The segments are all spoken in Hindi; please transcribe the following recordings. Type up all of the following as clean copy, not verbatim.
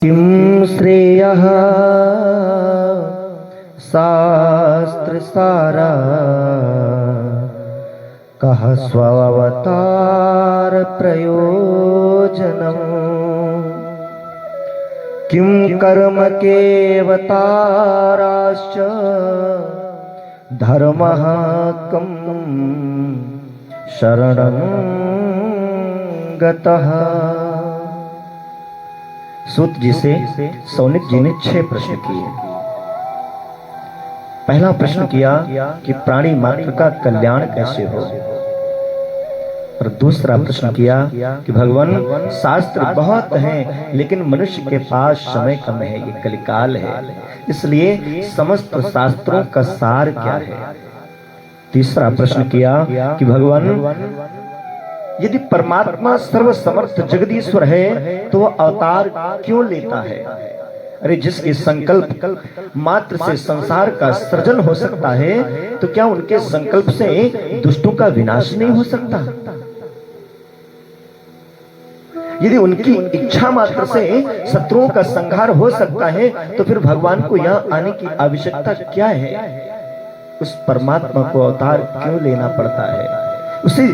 किं श्रेयः शास्त्रसारा कः स्वावतार प्रयोजनम् किं कर्म केवताराश्च धर्मः कं शरणं गतः। सूत जी से सौनिक जी ने 6 प्रश्न किए। पहला प्रश्न किया कि प्राणी मात्र का कल्याण कैसे हो, और दूसरा प्रश्न किया कि भगवान शास्त्र बहुत हैं लेकिन मनुष्य के पास समय कम है, ये कलिकाल है, इसलिए समस्त शास्त्रों का सार क्या है। तीसरा प्रश्न किया कि भगवान यदि परमात्मा सर्वसमर्थ जगदीश्वर है तो वह अवतार क्यों लेता है। अरे जिसके संकल्प मात्र से संसार का सृजन हो सकता है तो क्या उनके संकल्प से दुष्टों का विनाश नहीं हो सकता। यदि उनकी इच्छा मात्र से शत्रुओं का संहार हो सकता है तो फिर भगवान को यहाँ आने की आवश्यकता क्या है। उस परमात्मा को अवतार क्यों लेना पड़ता है, उसे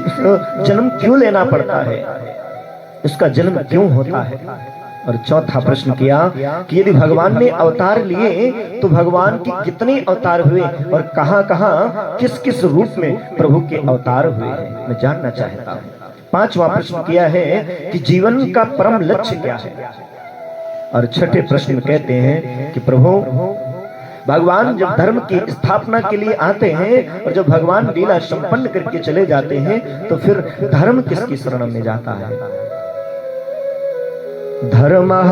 जन्म क्यों लेना पड़ता है, उसका जन्म क्यों होता है। और चौथा प्रश्न किया कि यदि भगवान ने अवतार लिए तो भगवान के कितने अवतार हुए और कहां कहां किस किस रूप में प्रभु के अवतार हुए हैं, मैं जानना चाहता हूं। पांचवा प्रश्न किया है कि जीवन का परम लक्ष्य क्या है। और छठे प्रश्न में कहते हैं कि प्रभु भगवान जब धर्म की स्थापना के लिए आते हैं और जब भगवान लीला संपन्न करके चले जाते हैं तो फिर धर्म किसकी शरण में जाता है। धर्मः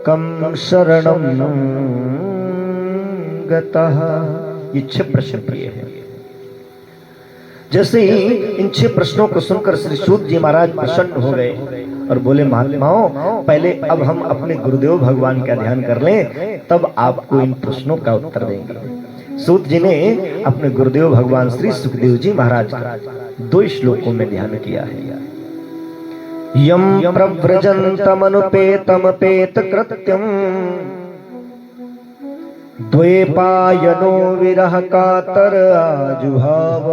कं शरणं गतः। ये 6 प्रश्न किए हैं। जैसे ही इन 6 प्रश्नों को सुनकर श्री सूत जी महाराज प्रसन्न हो गए और बोले महात्माओं पहले अब हम अपने गुरुदेव भगवान का ध्यान कर लें, तब आपको इन प्रश्नों का उत्तर देंगे। सूत जी ने अपने गुरुदेव भगवान श्री सुखदेव जी महाराज का 2 श्लोकों में ध्यान किया है। यम प्रव्रजन्तमनुपेतमपेत कृत्यम् द्वैपायनो विरह कातर आजुहाव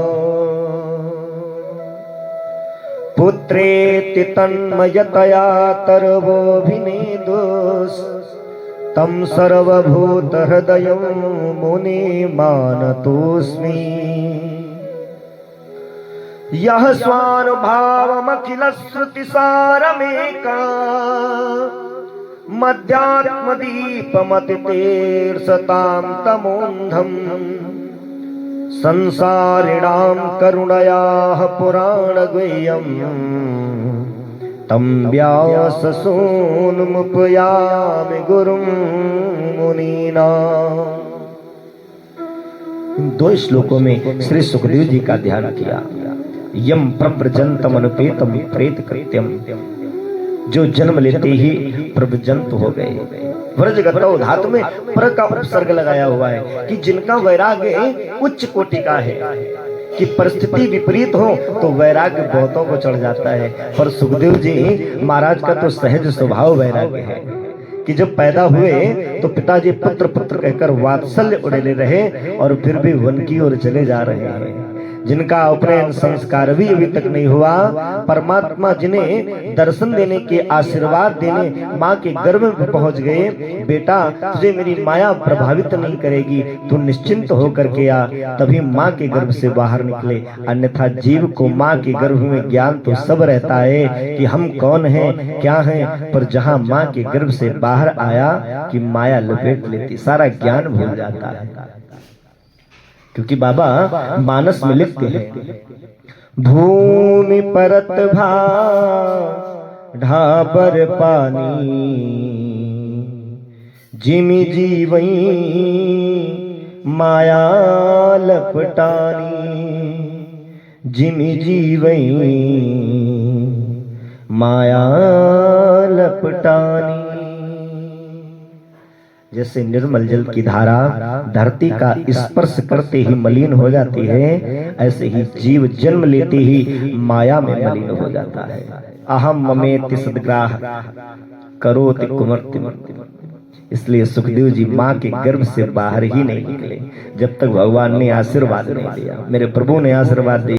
पुत्रेति तन्मयतया तरवोऽभिनेदुस् तं सर्वभूत हृदयं मुनि मानतोऽस्मि। यः स्वानुभावमखिल श्रुतिसारमेका मध्यात्मदीपमतितेर्सतां तमोन्धम् संसारिणां करुणयाः पुराणगुह्यम् तं व्याससूनुमुपयामि गुरुं मुनीनाम्। इन 2 श्लोकों में श्री सुखदेव जी का ध्यान किया। यम प्रव्रजन्तम अनुपेतम प्रेत कृत्यम, जो जन्म लेते ही प्रव्रजंत हो गए। व्रजगतौ धातु में प्र का उपसर्ग लगाया हुआ है कि जिनका वैराग्य उच्च कोटि का है कि परिस्थिति विपरीत हो तो वैराग्य बहुतों को चढ़ जाता है, पर सुखदेव जी महाराज का तो सहज स्वभाव वैराग्य है कि जब पैदा हुए तो पिताजी पुत्र पुत्र कहकर वात्सल्य उड़ेले रहे और फिर भी वन की ओर चले जा रहे हैं। जिनका उपनयन संस्कार भी अभी तक नहीं हुआ, परमात्मा जिन्हें दर्शन देने के आशीर्वाद देने माँ के गर्भ में पहुंच गए, बेटा तुझे मेरी माया प्रभावित नहीं करेगी, तू निश्चिंत होकर के आ, तभी माँ के गर्भ से बाहर निकले। अन्यथा जीव को माँ के गर्भ में ज्ञान तो सब रहता है कि हम कौन हैं क्या हैं, पर जहाँ माँ के गर्भ से बाहर आया कि माया लपेट लेती, सारा ज्ञान भूल जाता है। क्योंकि बाबा मानस में लिखते हैं भूमि परत भा ढाबर पानी जिमि जीवई माया लपटानी जिमि जीवई माया लपटानी। जैसे निर्मल जल की धारा धरती का स्पर्श करते ही मलिन हो जाती है, ऐसे ही जीव जन्म लेते ही माया में मलिन हो जाता है। अहम ममेति सद्ग्राह करोति कुमर्तिम। इसलिए सुखदेव जी माँ के गर्भ से बाहर ही नहीं निकले जब तक भगवान ने आशीर्वाद नहीं दिया। मेरे प्रभु ने आशीर्वाद दिया।